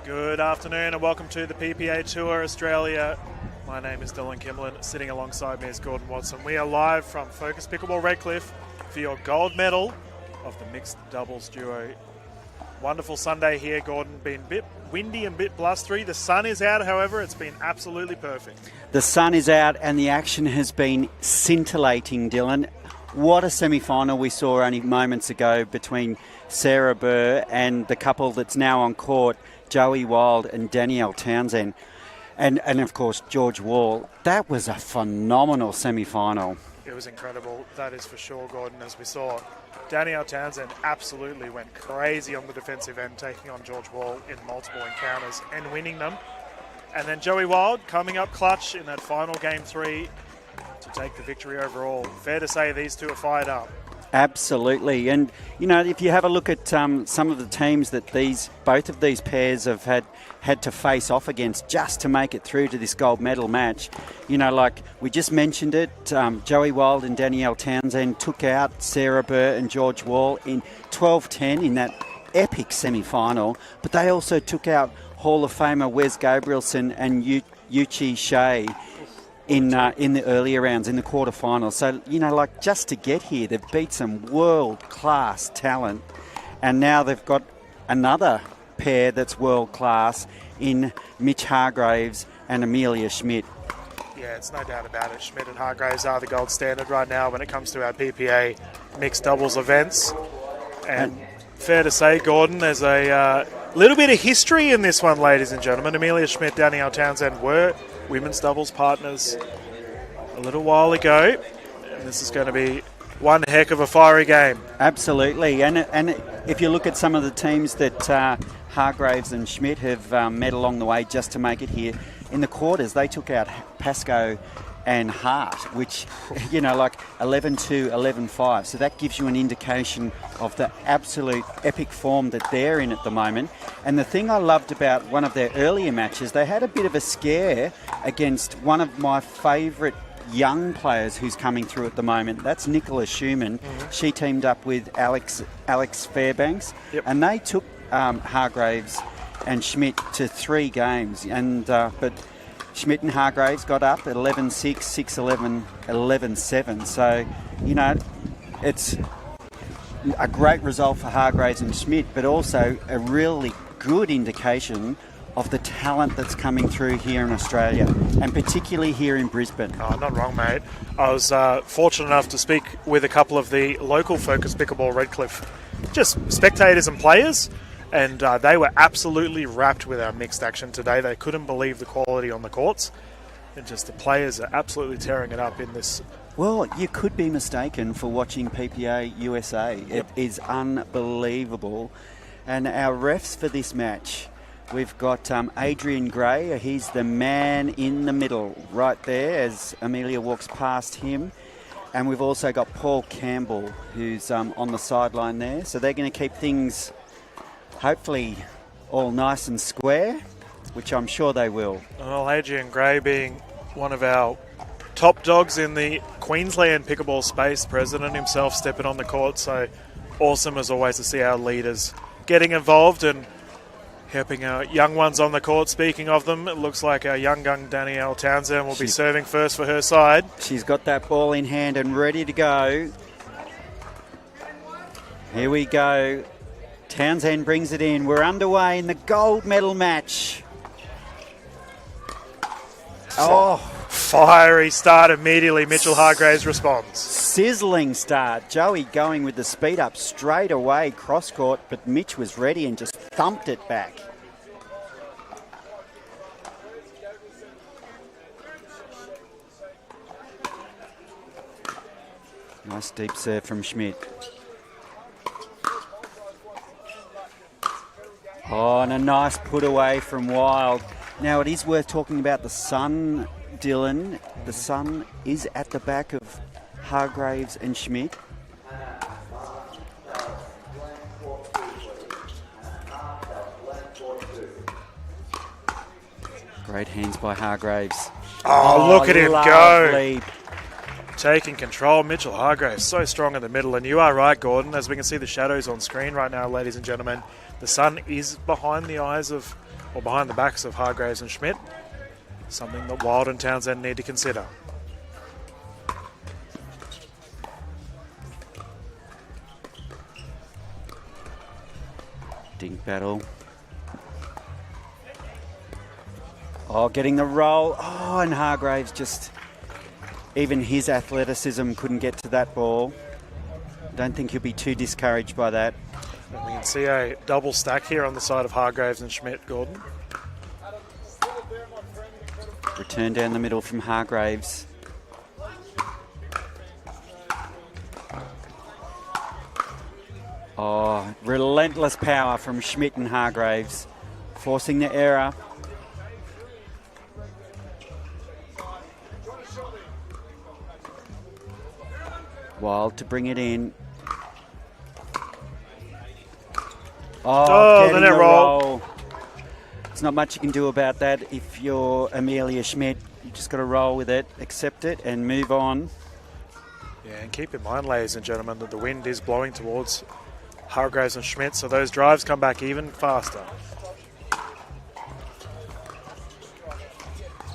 Good afternoon and welcome to the PPA Tour Australia. My name is Dylan Kimberlin. Sitting alongside me is Gordon Watson. We are live from Focus Pickleball Redcliffe for your gold medal of the mixed doubles duo. Wonderful Sunday here, Gordon. Been a bit windy and a bit blustery. The sun is out, however. It's been absolutely perfect. The sun is out and the action has been scintillating, Dylan. What a semi-final we saw only moments ago between Sarah Burr and the couple that's now on court, Joey Wild and Danni-Elle Townsend. And of course, George Wall. That was a phenomenal semi-final. It was incredible, that is for sure, Gordon. As we saw, Danni-Elle Townsend absolutely went crazy on the defensive end, taking on George Wall in multiple encounters and winning them. And then Joey Wild coming up clutch in that final game 3 to take the victory overall. Fair to say these two are fired up. Absolutely. And, you know, if you have a look at some of the teams that both of these pairs have had to face off against just to make it through to this gold medal match, you know, like we just mentioned it, Joey Wild and Danni-Elle Townsend took out Sarah Burr and George Wall in 12-10 in that epic semi-final, but they also took out Hall of Famer Wes Gabrielson and Yuchi Shea in the earlier rounds, in the quarterfinals. So, you know, like just to get here, they've beat some world-class talent. And now they've got another pair that's world-class in Mitch Hargreaves and Emilia Schmidt. Yeah, it's no doubt about it. Schmidt and Hargreaves are the gold standard right now when it comes to our PPA mixed doubles events. And fair to say, Gordon, there's a little bit of history in this one, ladies and gentlemen. Emilia Schmidt, Danni-Elle Townsend were women's doubles partners a little while ago, and this is going to be one heck of a fiery game. Absolutely, and if you look at some of the teams that Hargreaves and Schmidt have met along the way just to make it here, in the quarters they took out Pascoe and Hart, which, you know, like 11-2, 11-5. So that gives you an indication of the absolute epic form that they're in at the moment. And the thing I loved about one of their earlier matches, they had a bit of a scare against one of my favourite young players who's coming through at the moment. That's Nicola Schumann. Mm-hmm. She teamed up with Alex Fairbanks, yep. And they took Hargreaves and Schmidt to 3 games. And but Schmidt and Hargreaves got up at 11-6, 6-11, 11-7. So, you know, it's a great result for Hargreaves and Schmidt, but also a really good indication of the talent that's coming through here in Australia, and particularly here in Brisbane. Oh, not wrong, mate. I was fortunate enough to speak with a couple of the local Focus Pickleball Redcliffe, just spectators and players, and they were absolutely wrapped with our mixed action today. They couldn't believe the quality on the courts, and just the players are absolutely tearing it up in this. Well, you could be mistaken for watching PPA USA. Yep. It is unbelievable. And our refs for this match, we've got Adrian Gray. He's the man in the middle right there as Emilia walks past him. And we've also got Paul Campbell, who's on the sideline there. So they're going to keep things hopefully all nice and square, which I'm sure they will. Well, Adrian Gray being one of our top dogs in the Queensland pickleball space, president himself stepping on the court. So awesome as always to see our leaders getting involved and helping our young ones on the court. Speaking of them, it looks like our young Danni-Elle Townsend will be serving first for her side. She's got that ball in hand and ready to go. Here we go. Townsend brings it in. We're underway in the gold medal match. Oh, fiery start immediately. Mitchell Hargreaves responds. Sizzling start. Joey going with the speed up straight away cross court, but Mitch was ready and just thumped it back. Nice deep serve from Schmidt. Oh, and a nice put away from Wild. Now, it is worth talking about the sun, Dylan. The sun is at the back of Hargreaves and Schmidt. Great hands by Hargreaves. Oh, look at him lovely. Go. Taking control. Mitchell Hargreaves so strong in the middle. And you are right, Gordon. As we can see the shadows on screen right now, ladies and gentlemen, the sun is behind the eyes of or behind the backs of Hargreaves and Schmidt. Something that Wild and Townsend need to consider. Dink battle. Oh, getting the roll. Oh, and Hargreaves just, even his athleticism couldn't get to that ball. Don't think he'll be too discouraged by that. And we can see a double stack here on the side of Hargreaves and Schmidt, Gordon. Return down the middle from Hargreaves. Oh, relentless power from Schmidt and Hargreaves, forcing the error. Wild to bring it in. Oh, getting the net roll. There's not much you can do about that. If you're Emilia Schmidt, you just got to roll with it, accept it, and move on. Yeah, and keep in mind, ladies and gentlemen, that the wind is blowing towards Hargreaves and Schmidt, so those drives come back even faster.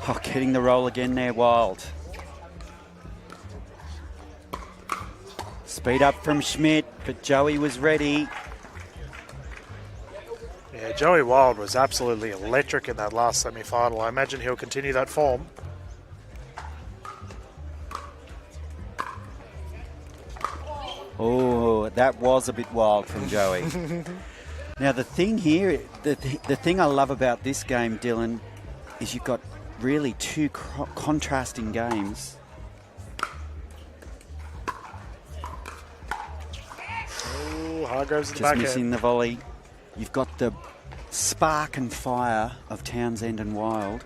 Oh, getting the roll again there, Wild. Speed up from Schmidt, but Joey was ready. Yeah, Joey Wild was absolutely electric in that last semi-final. I imagine he'll continue that form. Oh, that was a bit wild from Joey. Now, the thing here, the thing I love about this game, Dylan, is you've got really two contrasting games. Oh, Hargreaves in the Just back missing end. the volley. You've got the spark and fire of Townsend and Wild.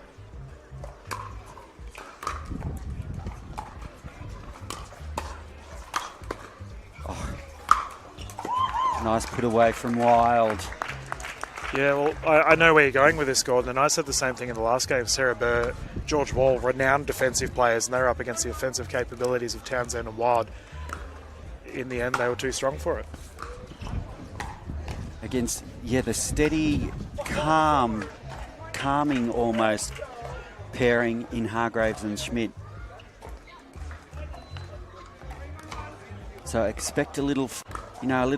Nice put away from Wild. Yeah, well, I know where you're going with this, Gordon, and I said the same thing in the last game. Sarah Burr, George Wall, renowned defensive players, and they're up against the offensive capabilities of Townsend and Wild. In the end, they were too strong for it. Against, the steady, calming almost pairing in Hargreaves and Schmidt. So expect a little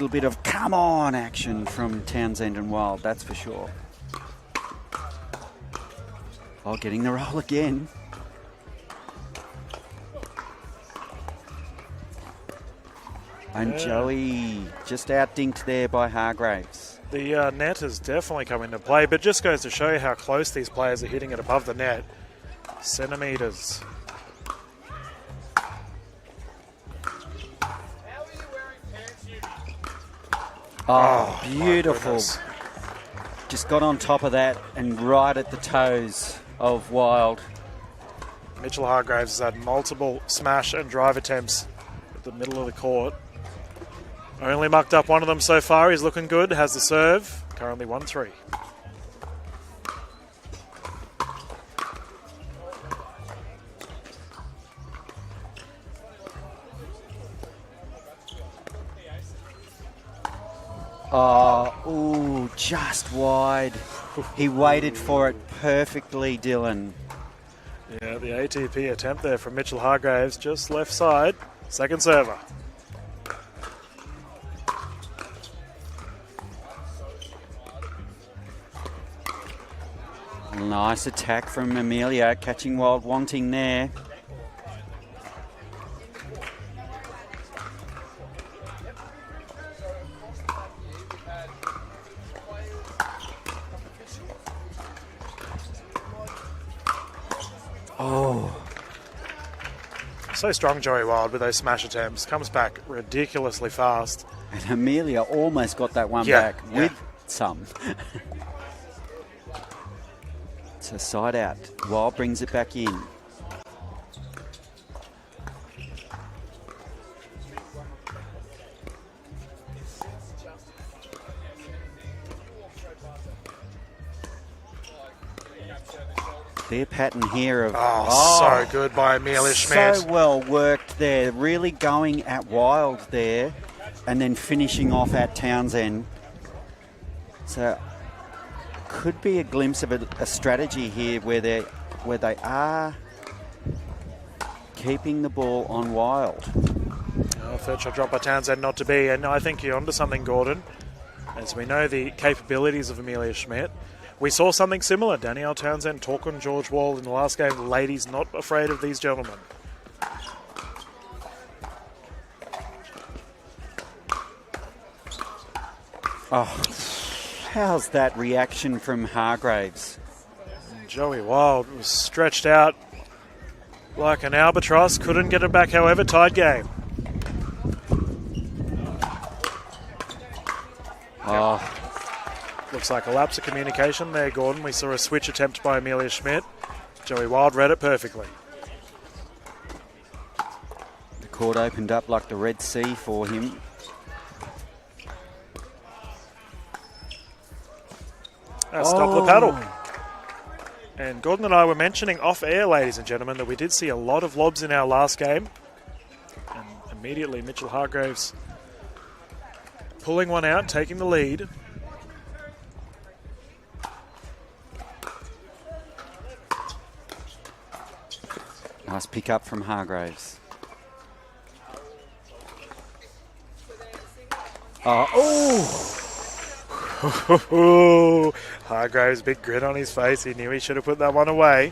bit of come on action from Townsend and Wild, that's for sure. Oh, getting the roll again. And Joey just out-dinked there by Hargreaves. The net has definitely come into play, but just goes to show you how close these players are hitting it above the net. Centimetres. Oh, beautiful. Just got on top of that and right at the toes of Wild. Mitchell Hargreaves has had multiple smash and drive attempts at the middle of the court. Only mucked up one of them so far. He's looking good. Has the serve. Currently 1-3. Oh, just wide. He waited for it perfectly, Dylan. Yeah, the ATP attempt there from Mitchell Hargreaves, just left side. Second server. Nice attack from Emilia, catching Wild wanting there. Oh. So strong, Joey Wild, with those smash attempts. Comes back ridiculously fast. And Emilia almost got that one back with some. So side out. Wild brings it back in. Clear pattern here of... so good by Emilia Schmidt. So well worked there. Really going at Wild there and then finishing off at Townsend. So could be a glimpse of a strategy here where they are keeping the ball on Wild. Third shot drop by Townsend not to be, and I think you're onto something, Gordon. As we know the capabilities of Emilia Schmidt. We saw something similar. Danni-Elle Townsend talk on George Wall in the last game. The ladies not afraid of these gentlemen. Oh, how's that reaction from Hargreaves? Joey Wild was stretched out like an albatross. Couldn't get it back, however, tied game. Oh. Looks like a lapse of communication there, Gordon. We saw a switch attempt by Emilia Schmidt. Joey Wild read it perfectly. The court opened up like the Red Sea for him. Stop the paddle. And Gordon and I were mentioning off air, ladies and gentlemen, that we did see a lot of lobs in our last game. And immediately Mitchell Hargreaves pulling one out, taking the lead. Nice pick up from Hargreaves. Hargreaves, big grin on his face. He knew he should have put that one away.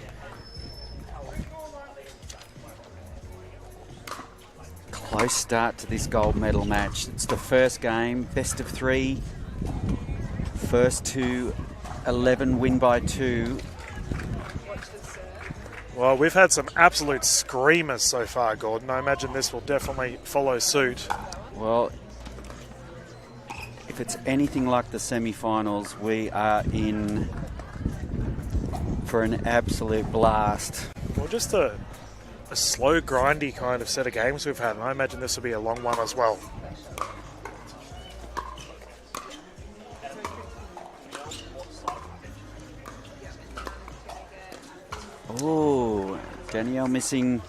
Close start to this gold medal match. It's the first game, best of 3. First to 11, win by 2. Well, we've had some absolute screamers so far, Gordon. I imagine this will definitely follow suit. Well, if it's anything like the semi-finals, we are in for an absolute blast. Well, just a slow, grindy kind of set of games we've had, and I imagine this will be a long one as well. Oh, Danni-Elle missing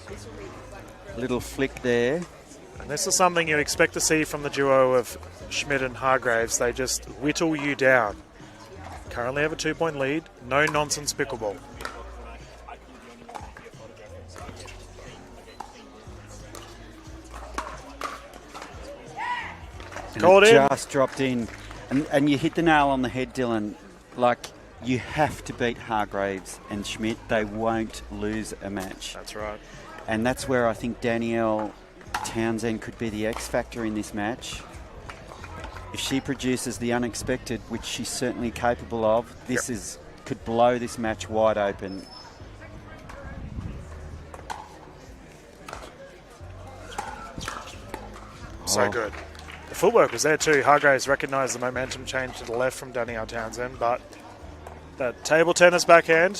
a little flick there. And this is something you expect to see from the duo of Schmidt and Hargreaves. They just whittle you down. Currently have a 2-point lead. No nonsense pickleball. Called in. Just dropped in. And you hit the nail on the head, Dylan. Like, you have to beat Hargreaves and Schmidt. They won't lose a match. That's right. And that's where I think Danni-Elle Townsend could be the X factor in this match. If she produces the unexpected, which she's certainly capable of, this could blow this match wide open. So good. The footwork was there too. Hargreaves recognised the momentum change to the left from Danni-Elle Townsend, but that table tennis background,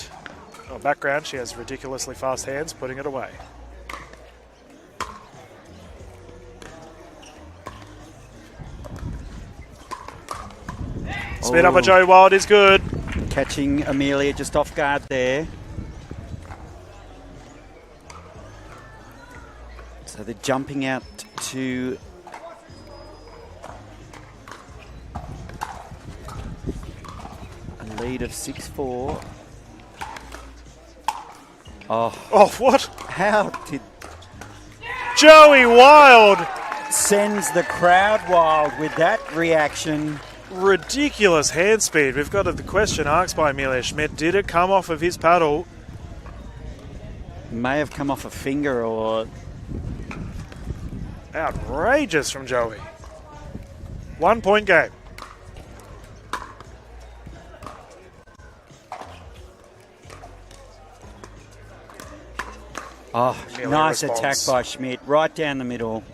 she has ridiculously fast hands, putting it away. Speed up by Joey Wild is good. Catching Emilia just off guard there. So they're jumping out to a lead of 6-4. Oh, what? How did... Joey Wild sends the crowd wild with that reaction. Ridiculous hand speed. We've got the question asked by Emilia Schmidt. Did it come off of his paddle? May have come off a finger or... Outrageous from Joey. 1 point game. Oh, Emilia nice responds. attack by Schmidt, right down the middle.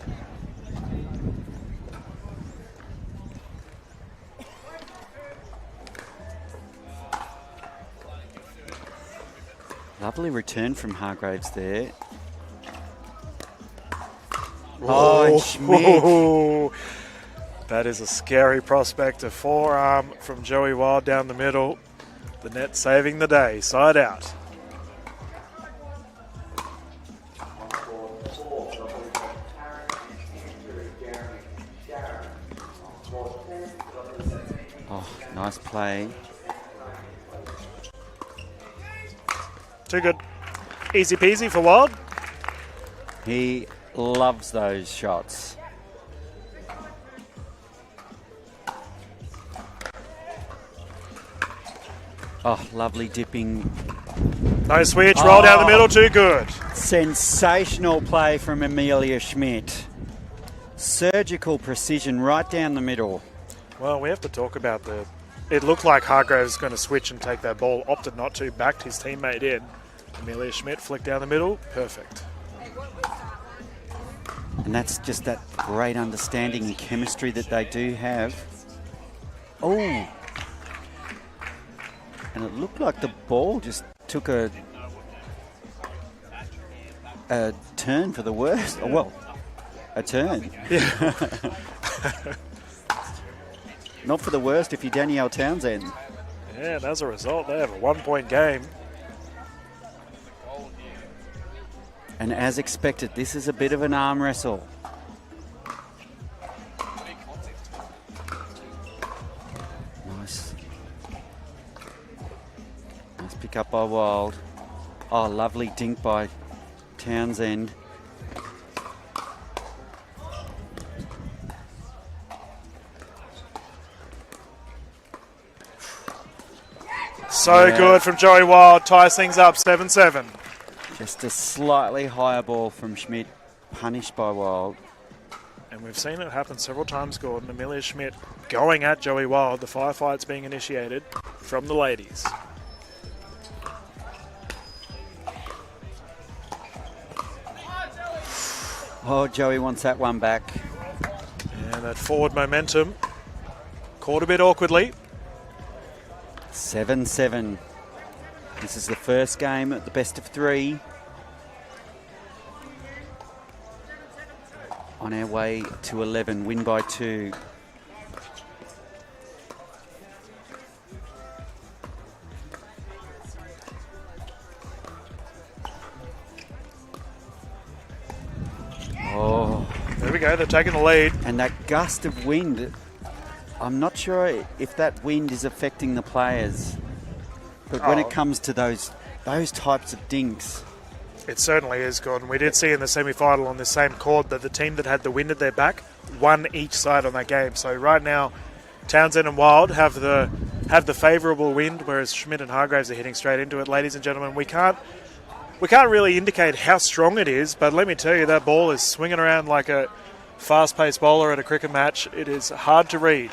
Lovely return from Hargreaves there. Oh, and Schmidt. That is a scary prospect. A forearm from Joey Wild down the middle. The net saving the day. Side out. Oh, nice play. Too good. Easy peasy for Wild. He loves those shots. Oh, lovely dipping. No switch, roll down the middle, too good. Sensational play from Emilia Schmidt. Surgical precision right down the middle. Well, we have to talk about it looked like Hargreaves was going to switch and take that ball, opted not to, backed his teammate in. Emilia Schmidt flicked down the middle, perfect. And that's just that great understanding and chemistry that they do have. Oh! And it looked like the ball just took a turn for the worse. Oh, well, a turn. Yeah. Not for the worst if you're Danni-Elle Townsend. Yeah, and as a result, they have a 1-point game. And as expected, this is a bit of an arm wrestle. Nice. Nice pick up by Wild. Oh, lovely dink by Townsend. So good from Joey Wild, ties things up 7-7. Just a slightly higher ball from Schmidt, punished by Wild. And we've seen it happen several times, Gordon. Emilia Schmidt going at Joey Wild. The firefight's being initiated from the ladies. Oh, Joey wants that one back. And that forward momentum caught a bit awkwardly. 7-7. This is the first game at the best of 3. On our way to 11, win by 2. Oh. There we go, they're taking the lead. And that gust of wind, I'm not sure if that wind is affecting the players. But when it comes to those types of dinks. It certainly is, Gordon. We did see in the semi-final on the same court that the team that had the wind at their back won each side on that game. So right now, Townsend and Wild have the favourable wind, whereas Schmidt and Hargreaves are hitting straight into it. Ladies and gentlemen, we can't really indicate how strong it is, but let me tell you, that ball is swinging around like a fast-paced bowler at a cricket match. It is hard to read.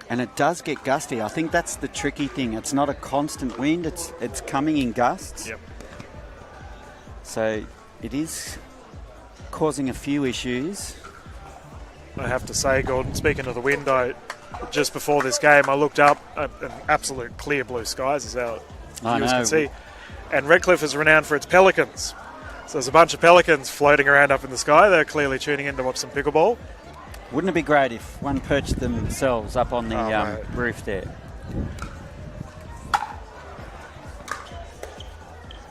And it does get gusty. I think that's the tricky thing. It's not a constant wind. It's coming in gusts. Yep. So it is causing a few issues. I have to say, Gordon, speaking of the wind, just before this game, I looked up at an absolute clear blue skies, as our viewers can see. And Redcliffe is renowned for its pelicans. So there's a bunch of pelicans floating around up in the sky. They're clearly tuning in to watch some pickleball. Wouldn't it be great if one perched themselves up on the roof there?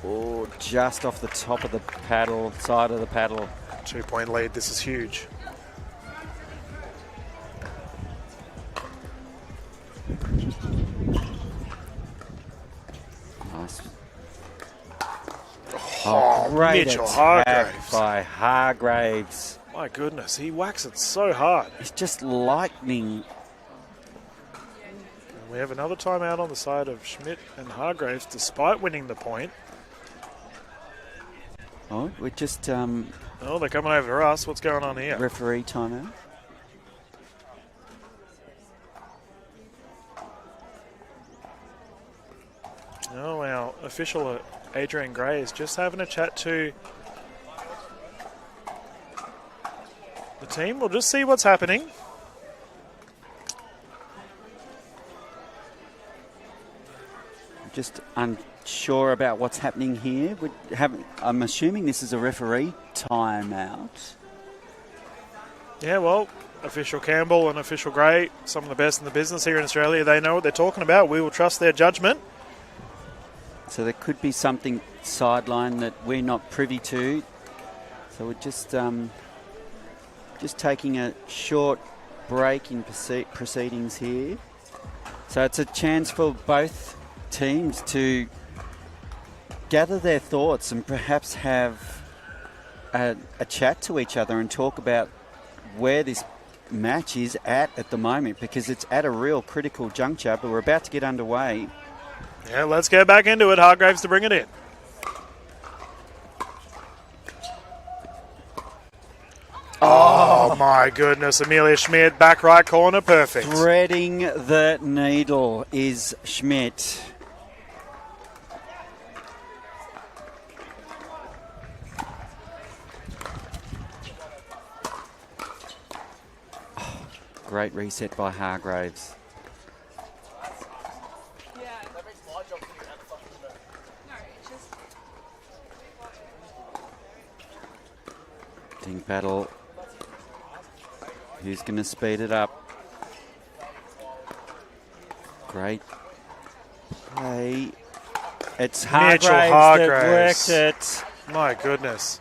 Oh, just off the top of the paddle, side of the paddle. 2-point lead. This is huge. Nice. Oh, great Mitchell attack Hargreaves. by Hargreaves. My goodness, he whacks it so hard. It's just lightning. We have another timeout on the side of Schmidt and Hargreaves, despite winning the point. Oh, we're just Oh, they're coming over to us. What's going on here? referee timeout. Oh, our official Adrian Gray is just having a chat to the team. We'll just see what's happening. Just unsure about what's happening here. I'm assuming this is a referee timeout. Yeah, well, official Campbell and official Gray, some of the best in the business here in Australia. They know what they're talking about. We will trust their judgment. So there could be something sideline that we're not privy to. So we're just taking a short break in proceedings here. So it's a chance for both teams to gather their thoughts and perhaps have a chat to each other and talk about where this match is at the moment, because it's at a real critical juncture, but we're about to get underway. Yeah, let's get back into it. Hargreaves to bring it in. Oh my goodness, Emilia Schmidt, back right corner, perfect. Threading the needle is Schmidt. Great reset by Hargreaves. Ding battle. Who's going to speed it up? Great play. It's Hargreaves that worked it. My goodness.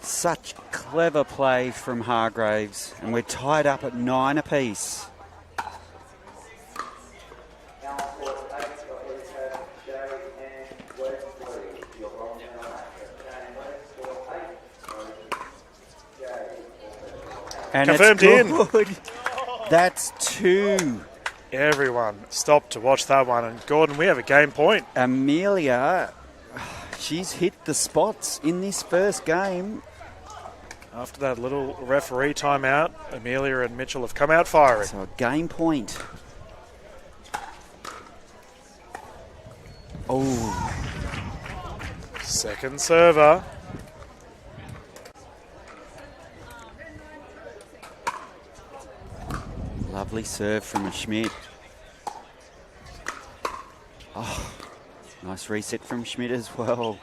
Such clever play from Hargreaves, and we're tied up at 9 apiece. And confirmed it's good. That's 2. Everyone stopped to watch that one. And Gordon, we have a game point. Emilia, she's hit the spots in this first game. After that little referee timeout, Emilia and Mitchell have come out firing. So a game point. Oh. Second server. Lovely serve from Schmidt. Oh, nice reset from Schmidt as well.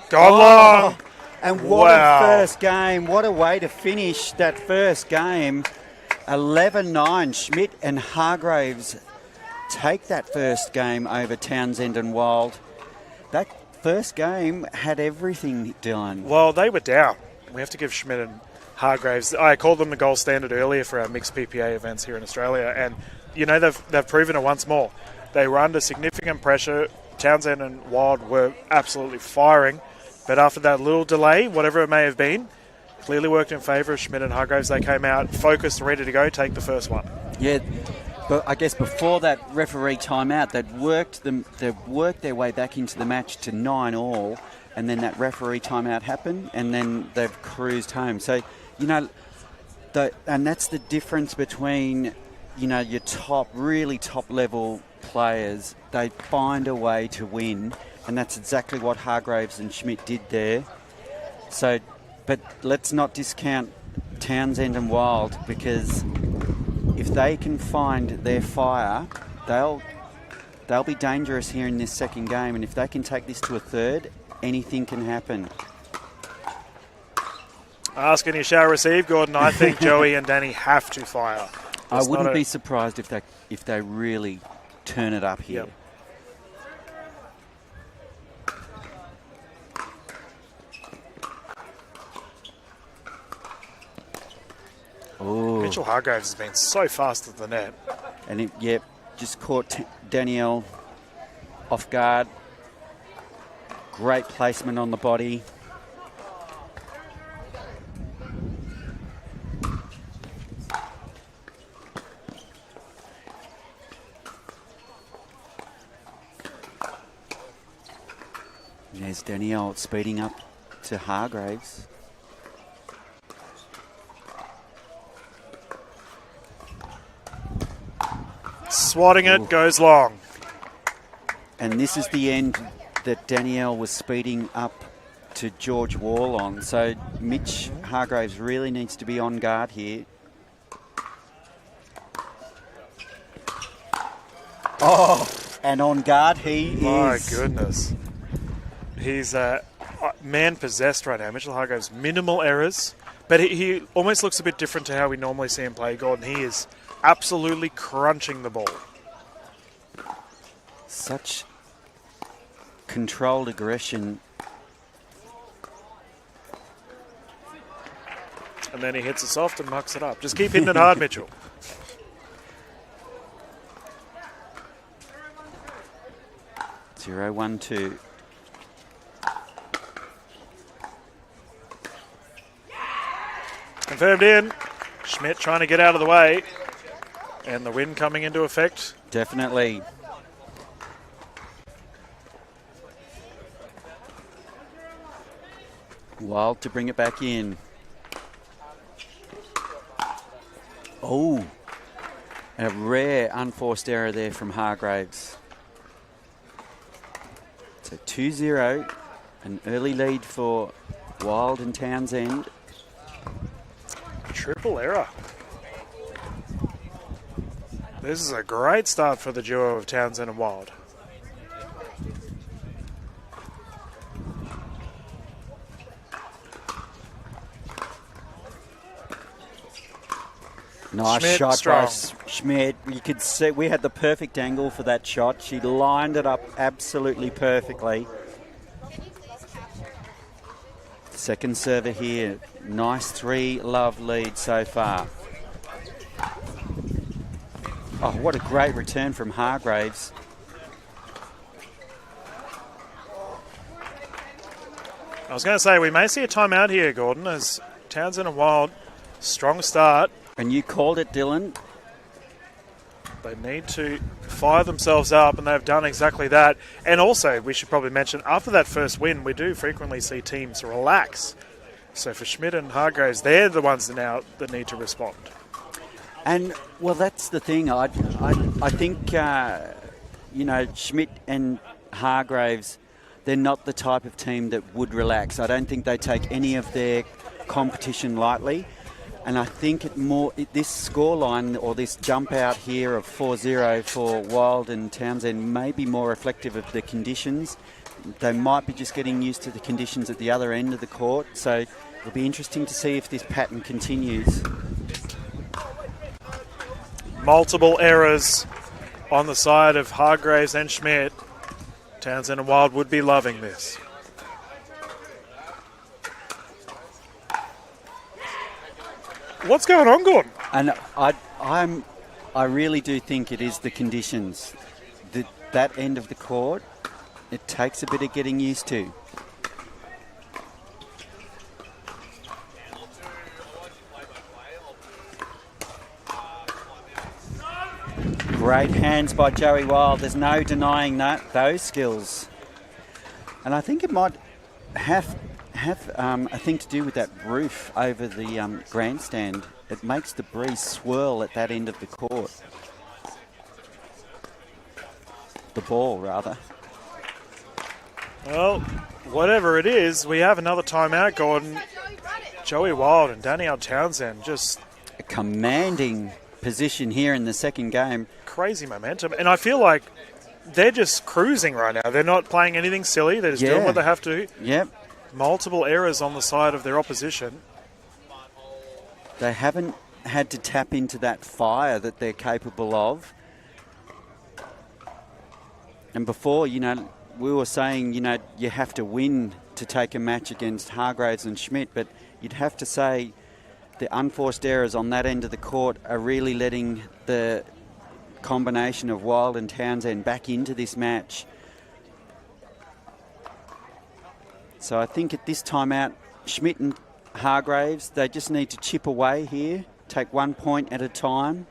Gone long. And what a first game. What a way to finish that first game. 11-9. Schmidt and Hargreaves take that first game over Townsend and Wild. That first game had everything, Dylan. Well, they were down. We have to give Schmidt and Hargreaves. I called them the gold standard earlier for our mixed PPA events here in Australia, and you know they've proven it once more. They were under significant pressure. Townsend and Wild were absolutely firing, but after that little delay, whatever it may have been, clearly worked in favour of Schmidt and Hargreaves. They came out focused, ready to go, take the first one. Yeah. But I guess before that referee timeout, they'd worked their way back into the match to 9-all, and then that referee timeout happened, and then they've cruised home. So, you know, and that's the difference between, you know, your really top level players. They find a way to win, and that's exactly what Hargreaves and Schmidt did there. So, but let's not discount Townsend and Wild, because if they can find their fire, they'll be dangerous here in this second game. And if they can take this to a third, anything can happen. Ask and you shall receive, Gordon. I think Joey and Danny have to fire. I wouldn't be surprised if they really turn it up here. Yep. Ooh. Mitchell Hargreaves has been so fast at the net. And just caught Danni-Elle off guard. Great placement on the body. There's Danni-Elle speeding up to Hargreaves. Swatting it, goes long. And this is the end that Danni-Elle was speeding up to George Wall on. So Mitch Hargreaves really needs to be on guard here. Oh, and on guard he is. My goodness. He's man-possessed right now. Mitchell Hargreaves, minimal errors, but he almost looks a bit different to how we normally see him play, Gordon. He is absolutely crunching the ball. Such controlled aggression. And then he hits it soft and mucks it up. Just keep hitting it hard, Mitchell. Zero, 1, 2. Confirmed in. Schmidt trying to get out of the way. And the wind coming into effect. Definitely. Wild to bring it back in. Oh, a rare unforced error there from Hargreaves. So 2-0, an early lead for Wild and Townsend. Triple error. This is a great start for the duo of Townsend and Wild. Nice Schmidt, shot strong. by Schmidt. You could see we had the perfect angle for that shot. She lined it up absolutely perfectly. Second server here. Nice 3-love lead so far. Oh, what a great return from Hargreaves. I was going to say, we may see a timeout here, Gordon, as Townsend and Wild, strong start. And you called it, Dylan. They need to fire themselves up, and they've done exactly that. And also, we should probably mention, after that first win, we do frequently see teams relax. So for Schmidt and Hargreaves, they're the ones that need to respond. And, well, that's the thing. I think, you know, Schmidt and Hargreaves, they're not the type of team that would relax. I don't think they take any of their competition lightly. And I think this scoreline or this jump out here of 4-0 for Wild and Townsend may be more reflective of the conditions. They might be just getting used to the conditions at the other end of the court. So it'll be interesting to see if this pattern continues. Multiple errors on the side of Hargreaves and Schmidt. Townsend and Wild would be loving this. What's going on, Gordon? And I really do think it is the conditions. That end of the court, it takes a bit of getting used to. Great hands by Joey Wild. There's no denying those skills. And I think it might have a thing to do with that roof over the grandstand. It makes the breeze swirl at that end of the court. The ball, rather. Well, whatever it is, we have another timeout, Gordon. Joey Wild and Danni-Elle Townsend, just A commanding position here in the second game. crazy momentum. And I feel like they're just cruising right now. They're not playing anything silly. They're just doing what they have to. Yep. Multiple errors on the side of their opposition. They haven't had to tap into that fire that they're capable of. And before, you know, we were saying, you know, you have to win to take a match against Hargreaves and Schmidt, but you'd have to say the unforced errors on that end of the court are really letting the combination of Wild and Townsend back into this match. So I think at this time out, Schmidt and Hargreaves, they just need to chip away here, take 1 point at a time,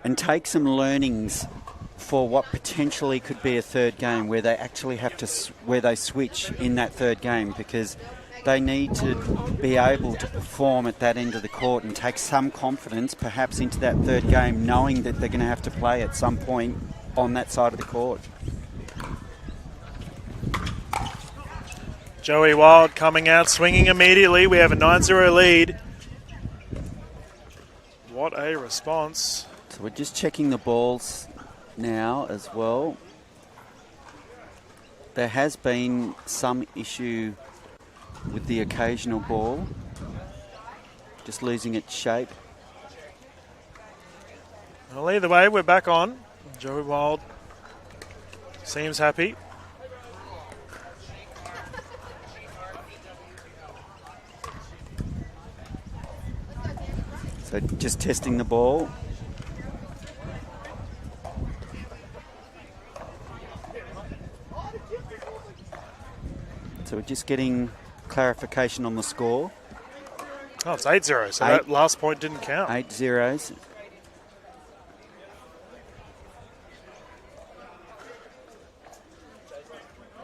and take some learnings for what potentially could be a third game where they actually have to, where they switch in that third game, because they need to be able to perform at that end of the court and take some confidence perhaps into that third game, knowing that they're going to have to play at some point on that side of the court. Joey Wild coming out, swinging immediately. We have a 9-0 lead. What a response. So we're just checking the balls now as well. There has been some issue with the occasional ball, just losing its shape. Well, either way, we're back on. Joey Wild seems happy. So just testing the ball. So we're just getting clarification on the score. Oh, it's 8-0, so that last point didn't count. 8 zeros.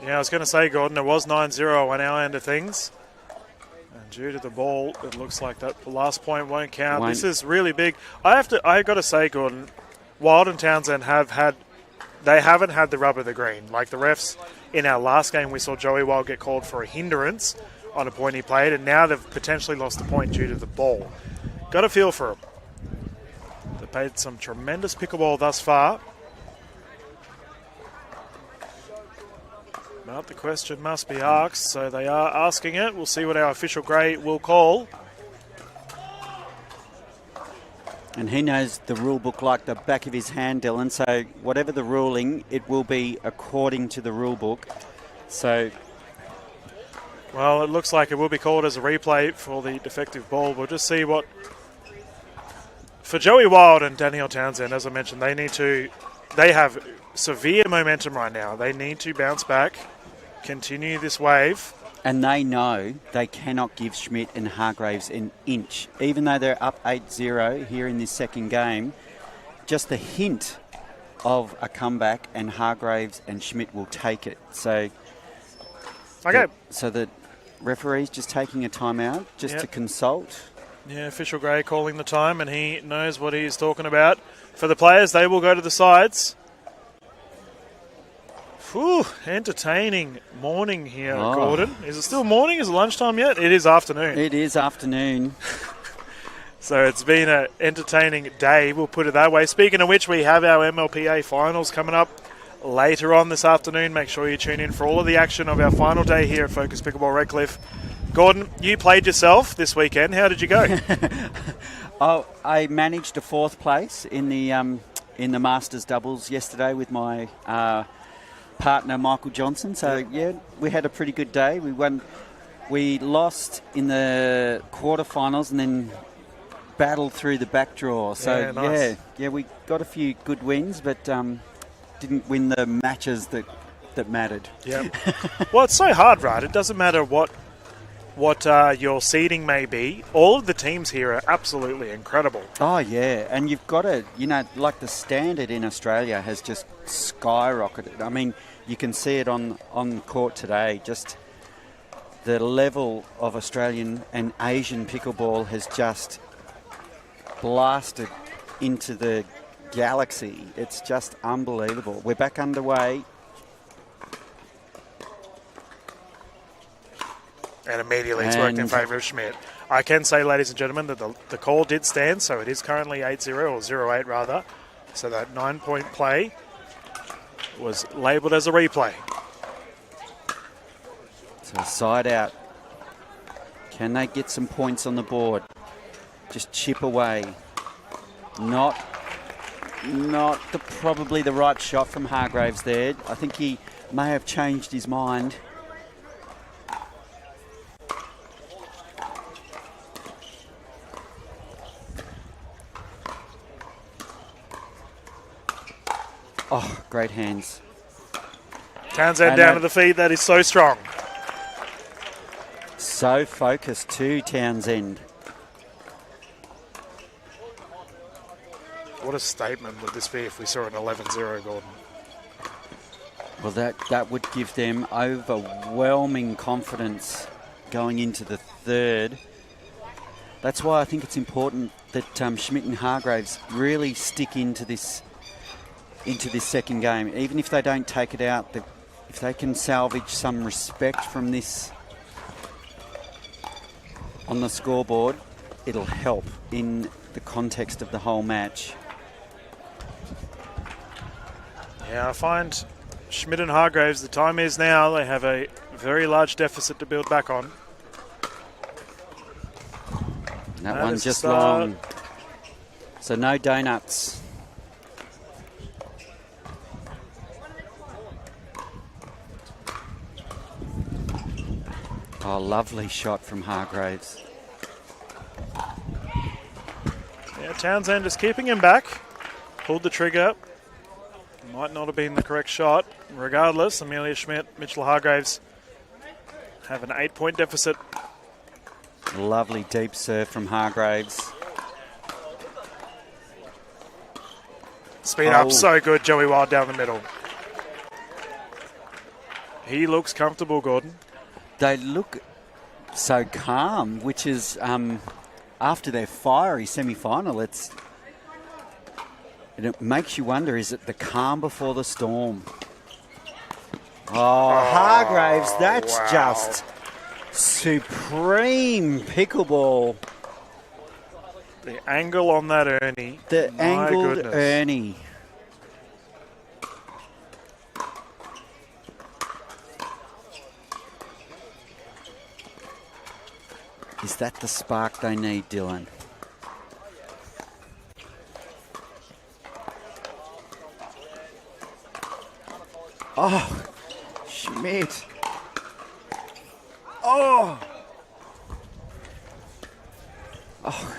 Yeah, I was going to say, Gordon, it was 9-0 on our end of things. And due to the ball, it looks like that last point won't count. This is really big. I got to say, Gordon, Wild and Townsend haven't had the rub of the green. Like the refs in our last game, we saw Joey Wild get called for a hindrance on a point he played, and now they've potentially lost a point due to the ball. Got a feel for them. They've played some tremendous pickleball thus far. But the question must be asked, so they are asking it. We'll see what our official grade will call. And he knows the rule book like the back of his hand, Dylan, so whatever the ruling, it will be according to the rule book. So, well, it looks like it will be called as a replay for the defective ball. We'll just see what... For Joey Wild and Danni-Elle Townsend, as I mentioned, they have severe momentum right now. They need to bounce back, continue this wave. And they know they cannot give Schmidt and Hargreaves an inch. Even though they're up 8-0 here in this second game, just the hint of a comeback and Hargreaves and Schmidt will take it. So, okay. So the referee's just taking a timeout just to consult. Yeah, official Gray calling the time, and he knows what he's talking about. For the players, they will go to the sides. Whew, entertaining morning here, Gordon. Is it still morning? Is it lunchtime yet? It is afternoon. It is afternoon. So it's been an entertaining day, we'll put it that way. Speaking of which, we have our MLPA finals coming up later on this afternoon. Make sure you tune in for all of the action of our final day here at Focus Pickleball Redcliffe. Gordon, you played yourself this weekend. How did you go? I managed a fourth place in the Masters doubles yesterday with my partner Michael Johnson. So yeah, we had a pretty good day. We lost in the quarterfinals and then battled through the back draw. So nice. we got a few good wins, but didn't win the matches that mattered. Yeah. Well, it's so hard, right? It doesn't matter what your seeding may be. All of the teams here are absolutely incredible. Oh, yeah. And you've got to, like the standard in Australia has just skyrocketed. I mean, you can see it on court today. Just the level of Australian and Asian pickleball has just blasted into the galaxy. It's just unbelievable. We're back underway. And immediately it's worked in favour of Schmidt. I can say, ladies and gentlemen, that the call did stand, so it is currently 8-0, or 0-8 rather. So that 9-point play was labelled as a replay. So side out. Can they get some points on the board? Just chip away. Not probably the right shot from Hargreaves there. I think he may have changed his mind. Oh, great hands. Townsend down to the feet. That is so strong. So focused too, Townsend. What a statement would this be if we saw an 11-0, Gordon? Well, that would give them overwhelming confidence going into the third. That's why I think it's important that Schmidt and Hargreaves really stick into this second game. Even if they don't take it out, if they can salvage some respect from this on the scoreboard, it'll help in the context of the whole match. Yeah, I find Schmidt and Hargreaves, the time is now. They have a very large deficit to build back on. That one's just long. So no donuts. Oh, lovely shot from Hargreaves. Yeah, Townsend is keeping him back. Pulled the trigger. Might not have been the correct shot. Regardless, Emilia, Schmidt, Mitchell Hargreaves have an 8-point deficit. Lovely deep serve from Hargreaves. Speed up so good, Joey Wild down the middle. He looks comfortable, Gordon. They look so calm, which is after their fiery semi-final. It makes you wonder, is it the calm before the storm? Hargreaves, that's just supreme pickleball. The angle on that Ernie. The angled Ernie. Is that the spark they need, Dylan? Oh, Schmidt. Oh. Oh.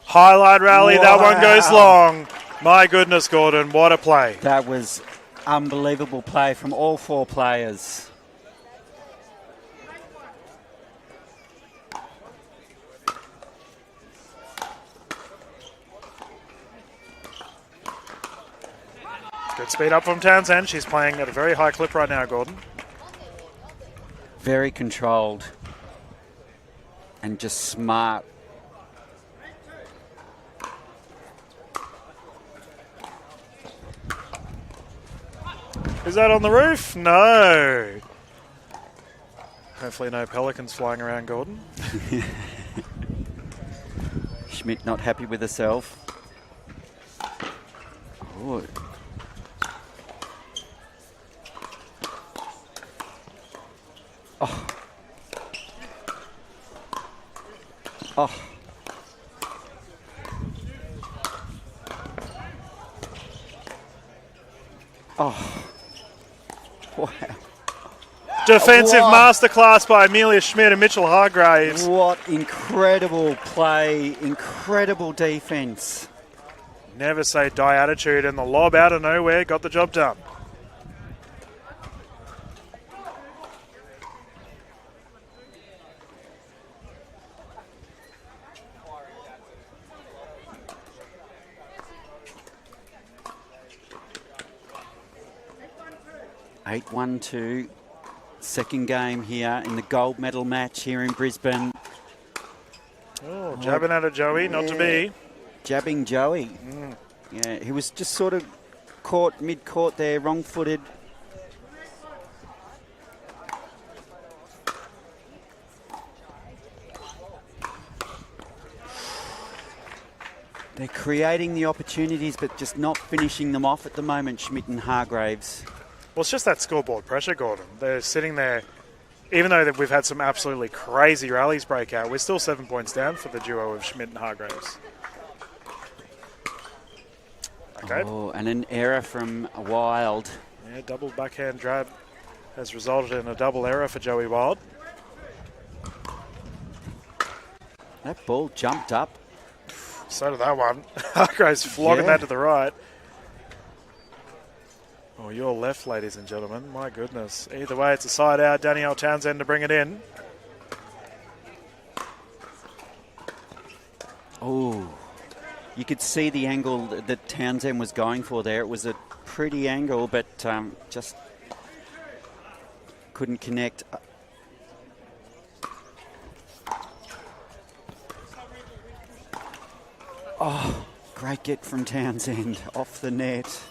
Highlight rally, Wow. that one goes long. My goodness, Gordon, what a play. That was unbelievable play from all four players. Good speed up from Townsend. She's playing at a very high clip right now, Gordon. Very controlled and just smart. Is that on the roof? No. Hopefully no pelicans flying around, Gordon. Schmidt not happy with herself. Oh. Oh. Oh. Oh. Wow. Defensive masterclass by Emilia Schmidt and Mitchell Hargreaves. What incredible play, incredible defense. Never say die attitude, and the lob out of nowhere got the job done. Eight 1-2, second game here in the gold medal match here in Brisbane. Oh, jabbing at it, Joey, not to be. Jabbing Joey. Yeah, he was just sort of caught mid-court there, wrong-footed. They're creating the opportunities, but just not finishing them off at the moment, Schmidt and Hargreaves. Well, it's just that scoreboard pressure, Gordon. They're sitting there, even though we've had some absolutely crazy rallies break out, we're still 7 points down for the duo of Schmidt and Hargreaves. Okay. Oh, and an error from Wild. Yeah, double backhand drab has resulted in a double error for Joey Wild. That ball jumped up. So did that one. Hargreaves flogging that to the right. Oh, your left, ladies and gentlemen. My goodness. Either way, it's a side out. Danni-Elle Townsend to bring it in. Oh, you could see the angle that Townsend was going for there. It was a pretty angle, but just couldn't connect. Oh, great get from Townsend off the net.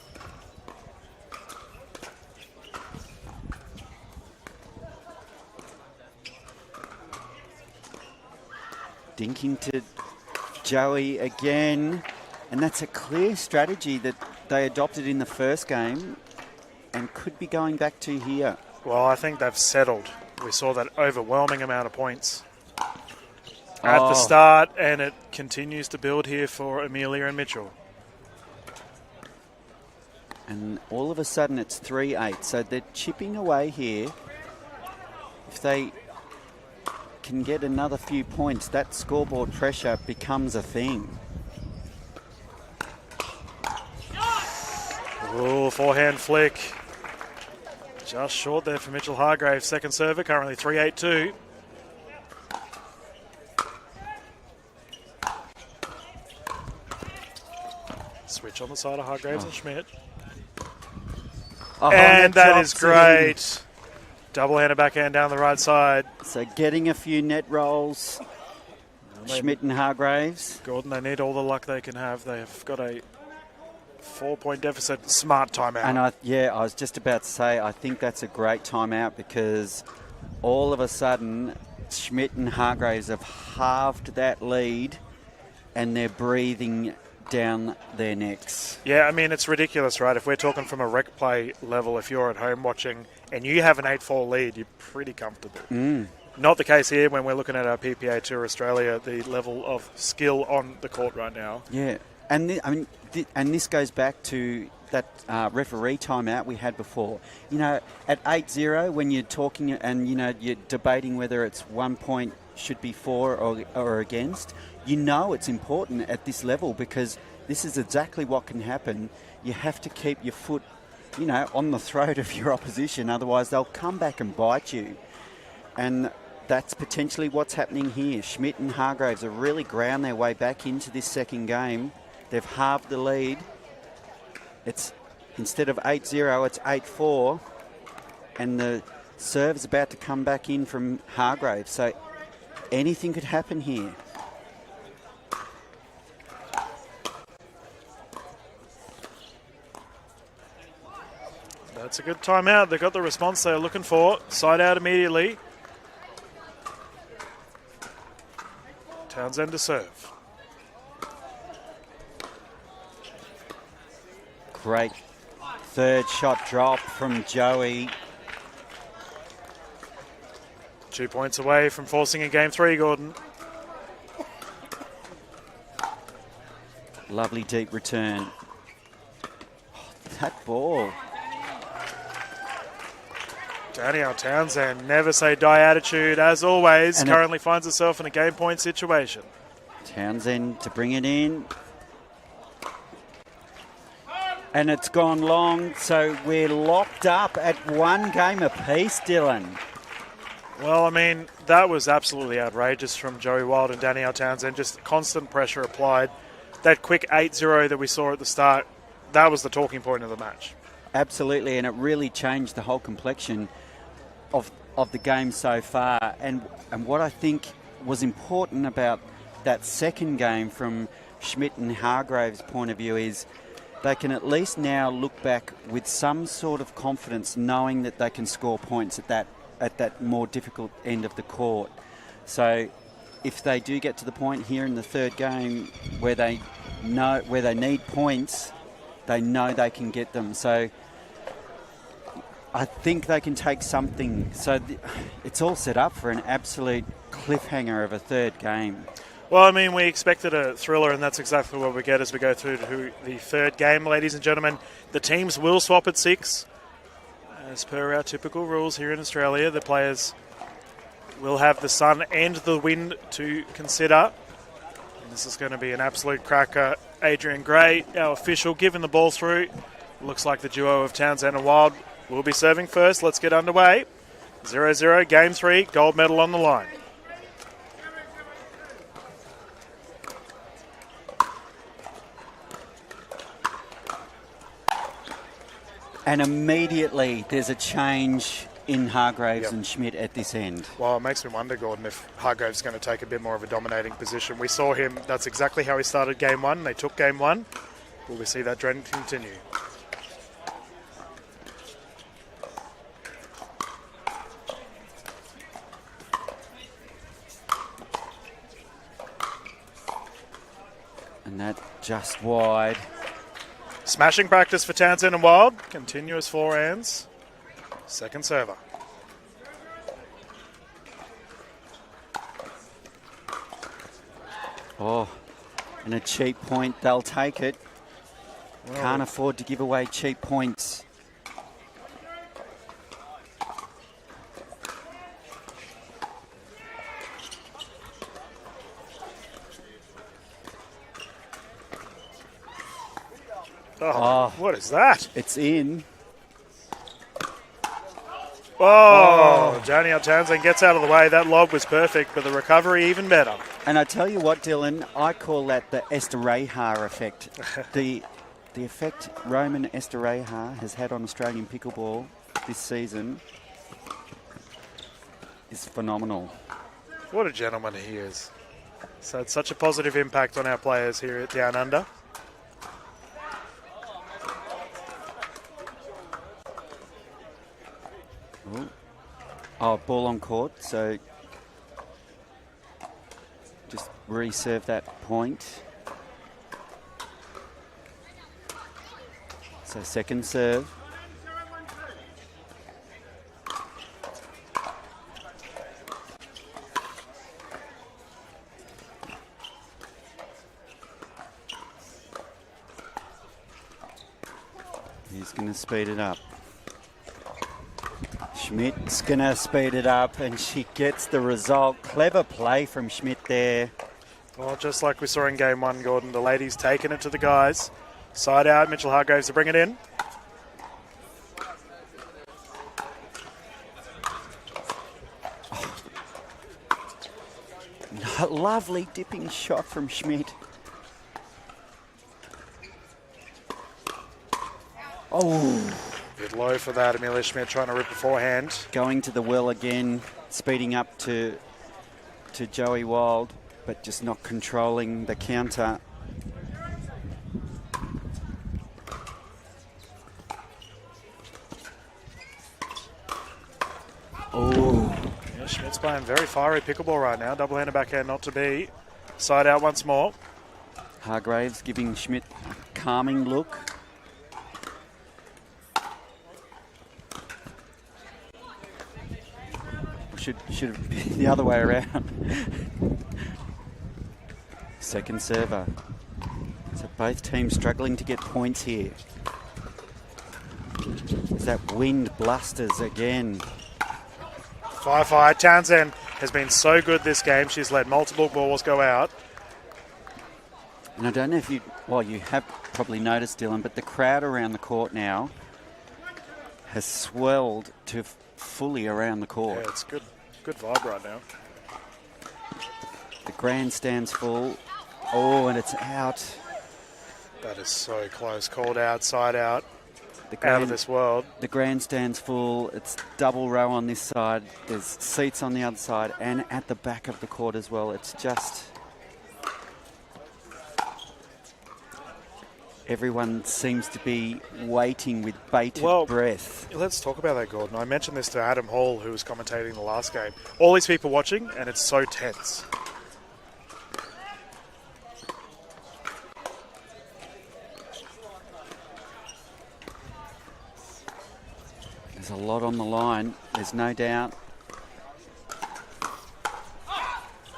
Dinking to Joey again, and that's a clear strategy that they adopted in the first game and could be going back to here. Well, I think they've settled. We saw that overwhelming amount of points at the start, and it continues to build here for Emilia and Mitchell. And all of a sudden it's 3-8, so they're chipping away here. if they can get another few points, that scoreboard pressure becomes a thing. Oh, forehand flick. Just short there for Mitchell Hargreaves, second server, currently 3-8-2. Switch on the side of Hargreaves and Schmidt. And that is great. Double-handed backhand down the right side. So getting a few net rolls, Schmidt and Hargreaves. Gordon, they need all the luck they can have. They've got a 4-point deficit. Smart timeout. And I was just about to say, I think that's a great timeout because all of a sudden, Schmidt and Hargreaves have halved that lead and they're breathing down their necks. Yeah, I mean, it's ridiculous, right? If we're talking from a rec play level, if you're at home watching and you have an 8-4 lead, you're pretty comfortable. Not the case here when we're looking at our PPA Tour Australia, the level of skill on the court right now. Yeah, and this goes back to that referee timeout we had before. You know, at 8-0, when you're talking and, you know, you're debating whether it's 1 point should be for or against, you know it's important at this level because this is exactly what can happen. You have to keep your foot, you know, on the throat of your opposition, otherwise they'll come back and bite you. And that's potentially what's happening here. Schmidt and Hargreaves have really ground their way back into this second game. They've halved the lead. It's instead of 8-0, it's 8-4. And the serve's about to come back in from Hargreaves. So anything could happen here. That's a good timeout. They got the response they're looking for. Side out immediately. Townsend to serve. Great third shot drop from Joey. 2 points away from forcing a game 3, Gordon. Lovely deep return. Oh, that ball. Danni-Elle Townsend, never say die attitude, as always, and currently finds herself in a game point situation. Townsend to bring it in. And it's gone long, so we're locked up at 1 game apiece, Dylan. Well, I mean, that was absolutely outrageous from Joey Wild and Danni-Elle Townsend. Just constant pressure applied. That quick 8-0 that we saw at the start, that was the talking point of the match. Absolutely, and it really changed the whole complexion of the game so far. And what I think was important about that second game from Schmidt and Hargreaves' point of view is they can at least now look back with some sort of confidence, knowing that they can score points at that more difficult end of the court. So if they do get to the point here in the third game where they need points, they know they can get them. So I think they can take something. So it's all set up for an absolute cliffhanger of a third game. Well, I mean, we expected a thriller, and that's exactly what we get as we go through to the third game, ladies and gentlemen. The teams will swap at 6. As per our typical rules here in Australia, the players will have the sun and the wind to consider. And this is going to be an absolute cracker. Adrian Gray, our official, giving the ball through. Looks like the duo of Townsend and Wild will be serving first. Let's get underway. 0-0, game 3, gold medal on the line. And immediately there's a change in Hargreaves and Schmidt at this end. Well, it makes me wonder, Gordon, if Hargreaves is going to take a bit more of a dominating position. We saw him, that's exactly how he started game 1. They took game 1. Will we see that trend continue? And that just wide. Smashing practice for Townsend and Wild. Continuous forehands. Second server. Oh, and a cheap point. They'll take it. Well, Can't afford to give away cheap points. Oh, what is that? It's in. Oh, Danni-Elle Townsend gets out of the way. That lob was perfect, but the recovery even better. And I tell you what, Dylan, I call that the Estereha effect. the effect Roman Estereha has had on Australian pickleball this season is phenomenal. What a gentleman he is. So it's such a positive impact on our players here at Down Under. Ooh. Oh, ball on court, so just reserve that point. So second serve. He's going to speed it up. Schmidt's going to speed it up, and she gets the result. Clever play from Schmidt there. Well, just like we saw in game one, Gordon, the ladies taking it to the guys. Side out, Mitchell Hargreaves to bring it in. Oh. Lovely dipping shot from Schmidt. Oh. Bit low for that, Emilia Schmidt trying to rip beforehand. Going to the well again, speeding up to Joey Wild, but just not controlling the counter. Oh. Yeah, Schmidt's playing very fiery pickleball right now. Double-handed backhand not to be. Side out once more. Hargreaves giving Schmidt a calming look. Should be the other way around. Second server. So both teams struggling to get points here. As that wind blusters again. 5-5. Townsend has been so good this game. She's let multiple balls go out. And I don't know if you have probably noticed, Dylan, but the crowd around the court now has swelled to fully around the court. Yeah, it's good vibe right now. The grandstand's full. Oh, and it's out. That is so close. Called out, side out. Out of this world. The grandstand's full. It's double row on this side. There's seats on the other side and at the back of the court as well. It's just... everyone seems to be waiting with bated breath. Let's talk about that, Gordon. I mentioned this to Adam Hall, who was commentating the last game. All these people watching, and it's so tense. There's a lot on the line. There's no doubt.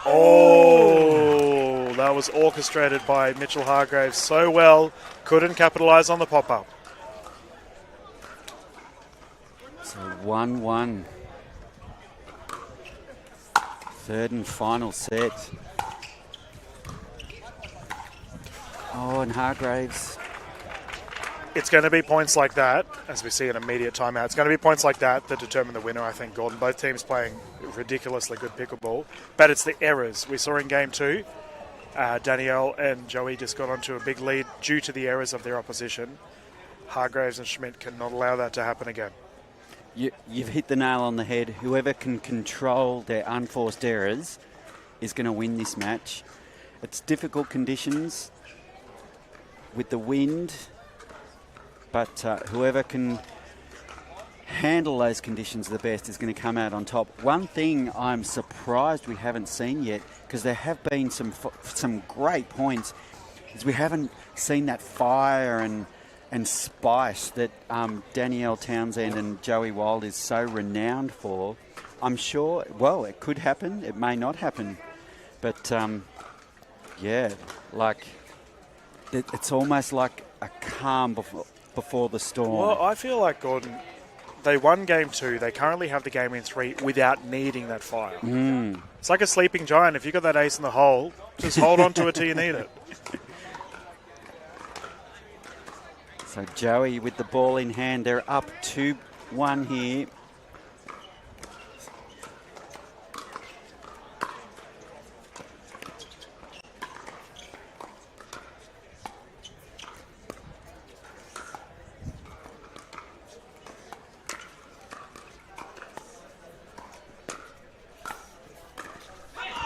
Oh, that was orchestrated by Mitchell Hargreaves so well. Couldn't capitalise on the pop-up. So 1-1. Third and final set. Oh, and Hargreaves. It's going to be points like that, as we see an immediate timeout. It's going to be points like that that determine the winner, I think, Gordon. Both teams playing ridiculously good pickleball. But it's the errors. We saw in game two, Danni-Elle and Joey just got onto a big lead due to the errors of their opposition. Hargreaves and Schmidt cannot allow that to happen again. You've hit the nail on the head. Whoever can control their unforced errors is going to win this match. It's difficult conditions with the wind, but whoever can handle those conditions the best is going to come out on top. One thing I'm surprised we haven't seen yet, because there have been some great points, is we haven't seen that fire and spice that Danni-Elle Townsend and Joey Wild is so renowned for. I'm sure, well, it could happen, it may not happen, but yeah, like it's almost like a calm before the storm. Well, I feel like, Gordon, they won game two. They currently have the game in three without needing that fire. It's like a sleeping giant. If you got that ace in the hole, just hold on to it till you need it. So Joey with the ball in hand. They're up 2-1 here.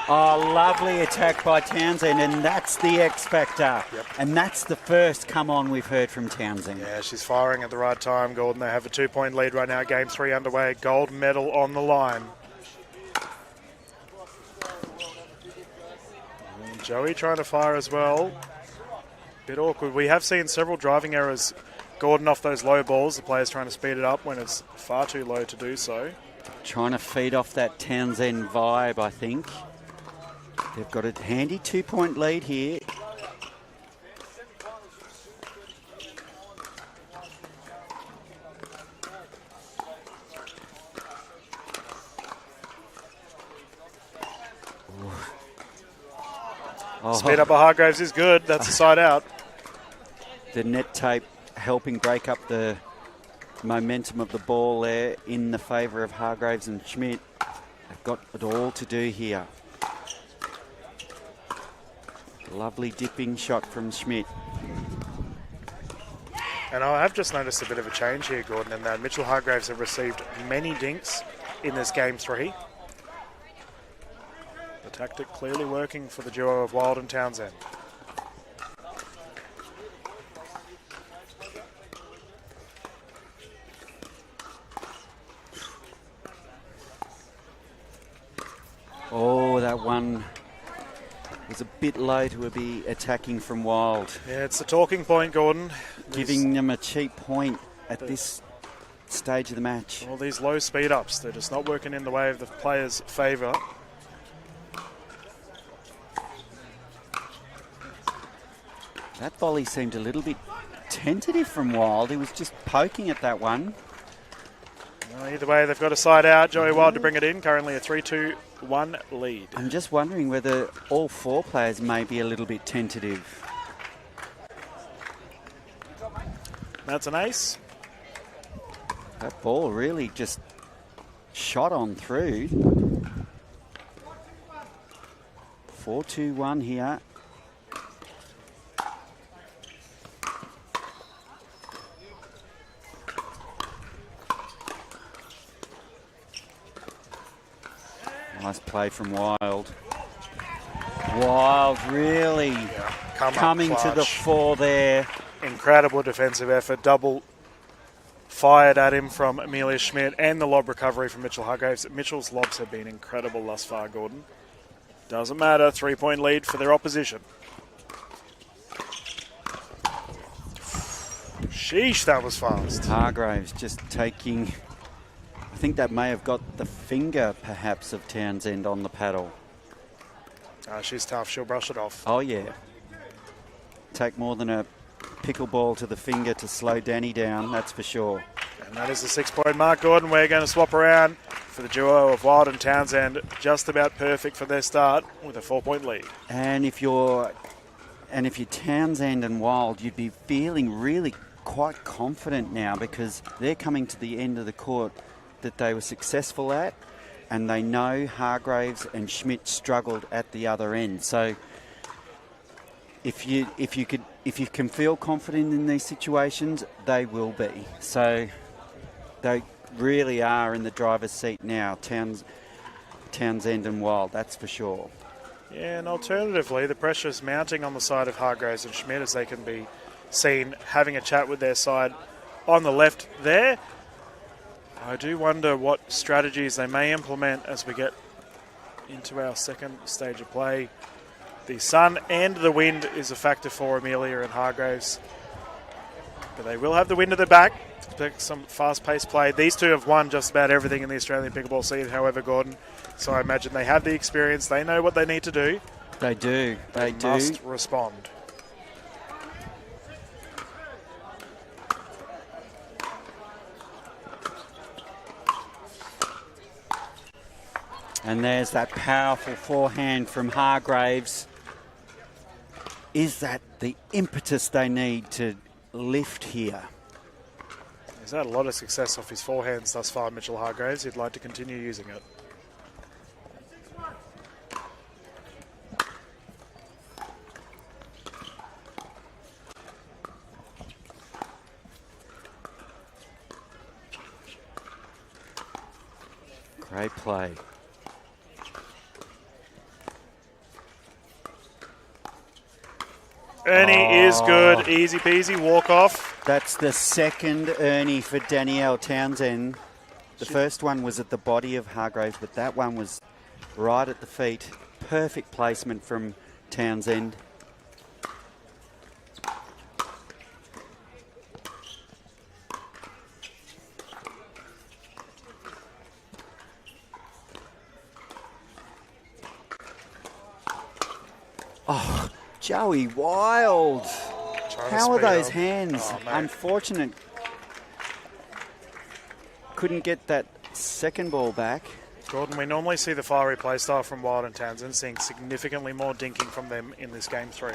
Oh, lovely attack by Townsend, and that's the X factor. Yep. And that's the first come on we've heard from Townsend. Yeah, she's firing at the right time, Gordon. They have a 2-point lead right now. Game 3 underway. Gold medal on the line. And Joey trying to fire as well. Bit awkward. We have seen several driving errors, Gordon, off those low balls. The players trying to speed it up when it's far too low to do so. Trying to feed off that Townsend vibe, I think. They've got a handy 2-point lead here. Oh. Speed up by Hargreaves is good. That's a side out. The net tape helping break up the momentum of the ball there in the favour of Hargreaves and Schmidt. They've got it all to do here. Lovely dipping shot from Schmidt. And I have just noticed a bit of a change here, Gordon, in that Mitchell Hargreaves have received many dinks in this game 3. The tactic clearly working for the duo of Wild and Townsend. Oh, that one was a bit low to be attacking from Wild. Yeah, it's the talking point, Gordon. Giving them a cheap point at this stage of the match. All these low speed ups, they're just not working in the way of the players' favour. That volley seemed a little bit tentative from Wild. He was just poking at that one. Well, either way, they've got a side out. Joey Wild to bring it in. Currently a 3-2-1 lead. I'm just wondering whether all 4 players may be a little bit tentative. That's an ace. That ball really just shot on through. 4-2-1 here. Nice play from Wild. Wild really coming to the fore there. Incredible defensive effort. Double fired at him from Emilia Schmidt and the lob recovery from Mitchell Hargreaves. Mitchell's lobs have been incredible thus far, Gordon. Doesn't matter. 3-point lead for their opposition. Sheesh, that was fast. Hargreaves just taking... I think that may have got the finger, perhaps, of Townsend on the paddle. She's tough. She'll brush it off. Oh, yeah. Take more than a pickleball to the finger to slow Danny down, that's for sure. And that is the 6-point mark, Gordon. We're going to swap around for the duo of Wild and Townsend. Just about perfect for their start with a 4-point lead. And if you're Townsend and Wild, you'd be feeling really quite confident now because they're coming to the end of the court that they were successful at, and they know Hargreaves and Schmidt struggled at the other end. So if you can feel confident in these situations, they will be. So they really are in the driver's seat now, Townsend and Wild, that's for sure. Yeah, and alternatively, the pressure is mounting on the side of Hargreaves and Schmidt as they can be seen having a chat with their side on the left there. I do wonder what strategies they may implement as we get into our second stage of play. The sun and the wind is a factor for Emilia and Hargreaves. But they will have the wind at their back. Expect some fast-paced play. These two have won just about everything in the Australian pickleball scene, however, Gordon. So I imagine they have the experience. They know what they need to do. They do. They do. Must respond. And there's that powerful forehand from Hargreaves. Is that the impetus they need to lift here. He's had a lot of success off his forehands thus far, Mitchell Hargreaves. He'd like to continue using it. Great play. Ernie is good. Easy peasy. Walk off. That's the second Ernie for Danni-Elle Townsend. The first one was at the body of Hargreaves, but that one was right at the feet. Perfect placement from Townsend. Oh, Joey Wild. How are those hands? Oh, unfortunate. Couldn't get that second ball back. Gordon, we normally see the fiery play style from Wild and Townsend, seeing significantly more dinking from them in this game 3.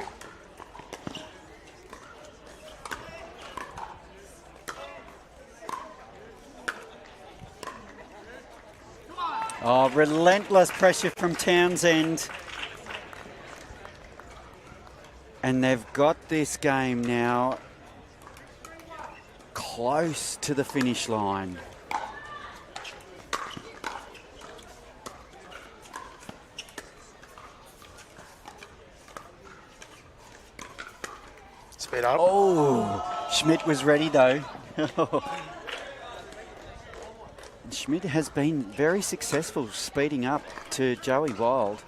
Oh, relentless pressure from Townsend. And they've got this game now close to the finish line. Speed up. Oh, Schmidt was ready though. Schmidt has been very successful speeding up to Joey Wild.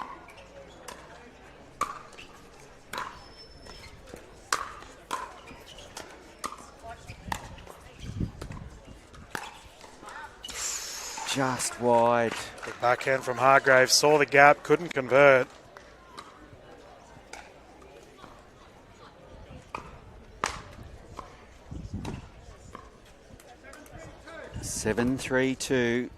Just wide. The backhand from Hargreaves, saw the gap, couldn't convert. Seven, 3-2.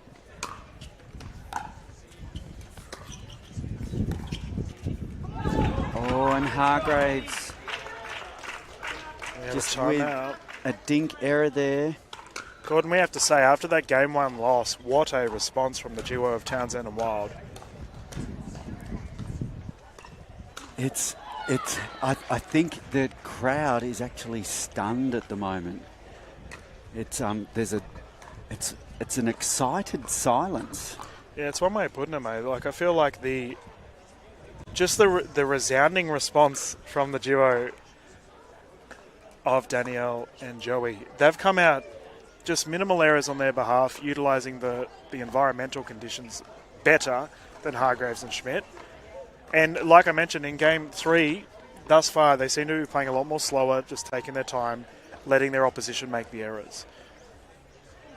Oh, and Hargreaves just with a dink error there. Gordon, we have to say, after that Game 1 loss, what a response from the duo of Townsend and Wild. I think the crowd is actually stunned at the moment. It's an excited silence. Yeah, it's one way of putting it, mate. Like, I feel like the resounding response from the duo of Danni-Elle and Joey. They've come out just minimal errors on their behalf, utilising the environmental conditions better than Hargreaves and Schmidt. And like I mentioned, in Game 3, thus far, they seem to be playing a lot more slower, just taking their time, letting their opposition make the errors.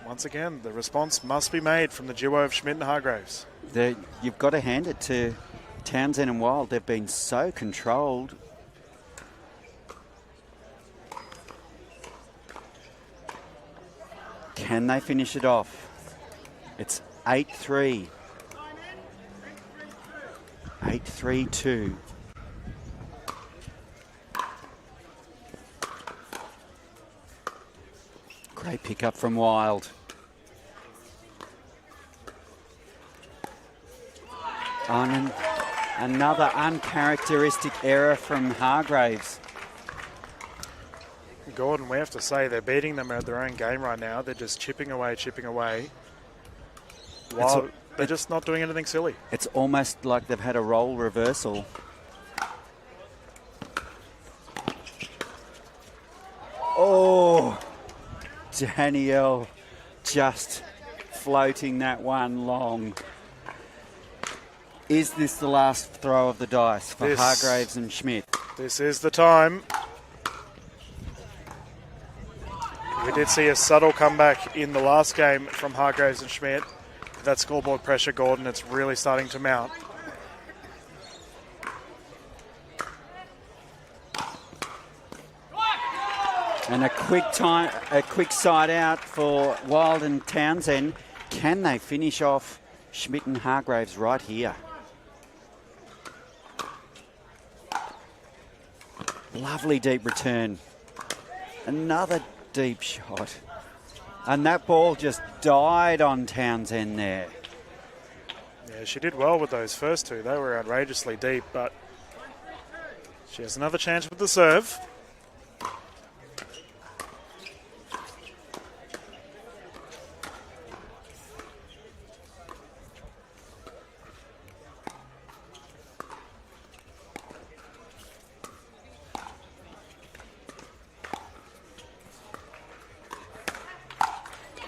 Once again, the response must be made from the duo of Schmidt and Hargreaves. You've got to hand it to Townsend and Wild. They've been so controlled. Can they finish it off? It's 8-3. 8-3-2. Great pickup from Wild. On another uncharacteristic error from Hargreaves. Gordon, we have to say they're beating them at their own game right now. They're just chipping away. While they're just not doing anything silly. It's almost like they've had a role reversal. Oh, Danni-Elle just floating that one long. Is this the last throw of the dice for Hargreaves and Schmidt? This is the time. We did see a subtle comeback in the last game from Hargreaves and Schmidt. That scoreboard pressure, Gordon, it's really starting to mount. And a quick side out for Wild and Townsend. Can they finish off Schmidt and Hargreaves right here? Lovely deep return. Another deep shot. And that ball just died on Townsend there. Yeah, she did well with those first two. They were outrageously deep, but she has another chance with the serve.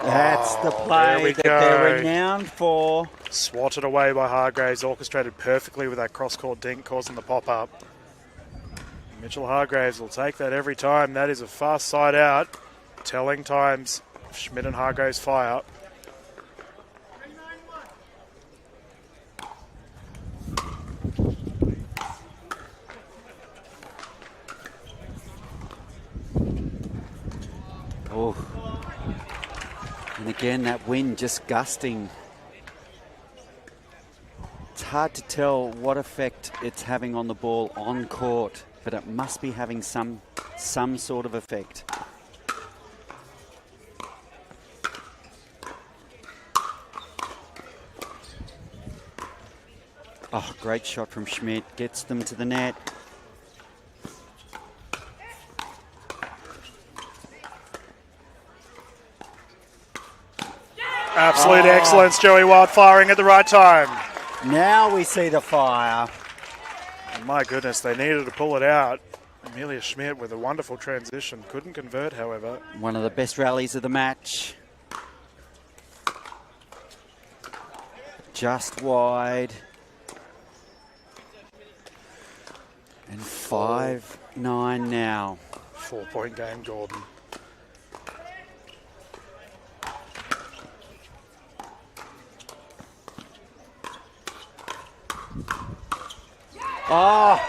That's the play that they're renowned for. Swatted away by Hargreaves, orchestrated perfectly with that cross-court dink, causing the pop-up. Mitchell Hargreaves will take that every time. That is a fast side out. Telling times Schmidt and Hargreaves fire. Oh. And again, that wind just gusting. It's hard to tell what effect it's having on the ball on court, but it must be having some sort of effect. Oh, great shot from Schmidt. Gets them to the net. Absolute excellence, Joey Wild firing at the right time. Now we see the fire. My goodness, they needed to pull it out. Emilia Schmidt with a wonderful transition. Couldn't convert, however. One of the best rallies of the match. Just wide. And 5-9 now. 4-point game, Gordon. Oh,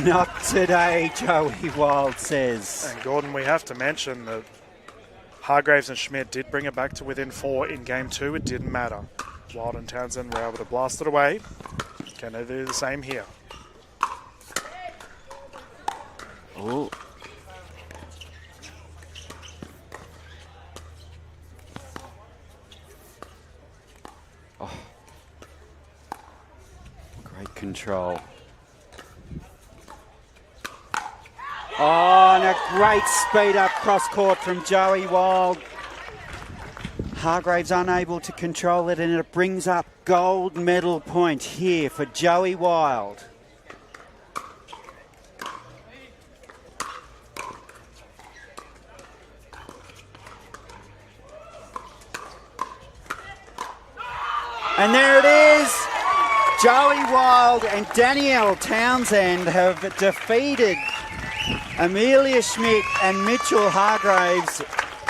not today, Joey Wild says. And Gordon, we have to mention that Hargreaves and Schmidt did bring it back to within 4 in game 2. It didn't matter. Wild and Townsend were able to blast it away. Can they do the same here? Oh. Oh. Great control. Oh, and a great speed up cross court from Joey Wild. Hargreaves unable to control it, and it brings up gold medal point here for Joey Wild. And there it is. Joey Wild and Danni-Elle Townsend have defeated Emilia Schmidt and Mitchell Hargreaves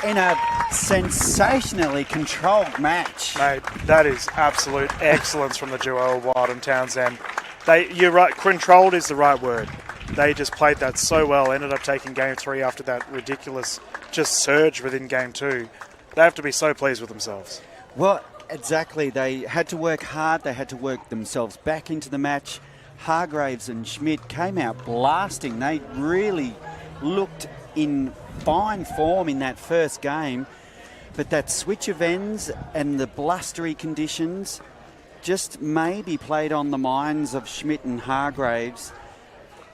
in a sensationally controlled match. Mate, that is absolute excellence from the duo, Wild and Townsend. You're right, controlled is the right word. They just played that so well, ended up taking game 3 after that ridiculous just surge within game 2. They have to be so pleased with themselves. Well, exactly. They had to work hard. They had to work themselves back into the match. Hargreaves and Schmidt came out blasting. They really looked in fine form in that first game. But that switch of ends and the blustery conditions just maybe played on the minds of Schmidt and Hargreaves.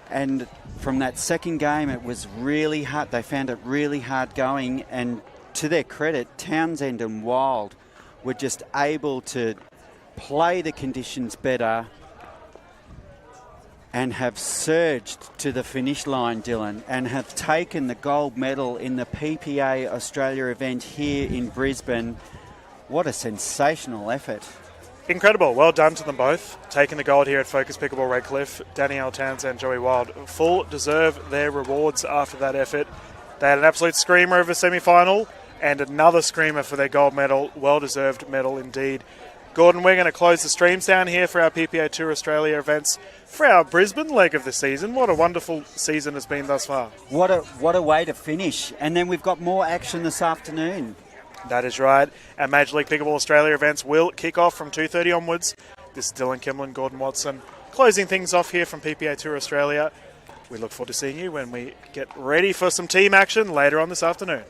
And from that second game, it was really hard. They found it really hard going. And to their credit, Townsend and Wild were just able to play the conditions better and have surged to the finish line, Dylan, and have taken the gold medal in the PPA Australia event here in Brisbane. What a sensational effort. Incredible. Well done to them both. Taking the gold here at Focus Pickleball Redcliffe. Danni-Elle Townsend, Joey Wild, full deserve their rewards after that effort. They had an absolute screamer of a semi-final and another screamer for their gold medal. Well-deserved medal indeed. Gordon, we're going to close the streams down here for our PPA Tour Australia events for our Brisbane leg of the season. What a wonderful season has been thus far. What a way to finish. And then we've got more action this afternoon. That is right. Our Major League Pickleball Australia events will kick off from 2:30 onwards. This is Dylan Kimlin, Gordon Watson, closing things off here from PPA Tour Australia. we look forward to seeing you when we get ready for some team action later on this afternoon.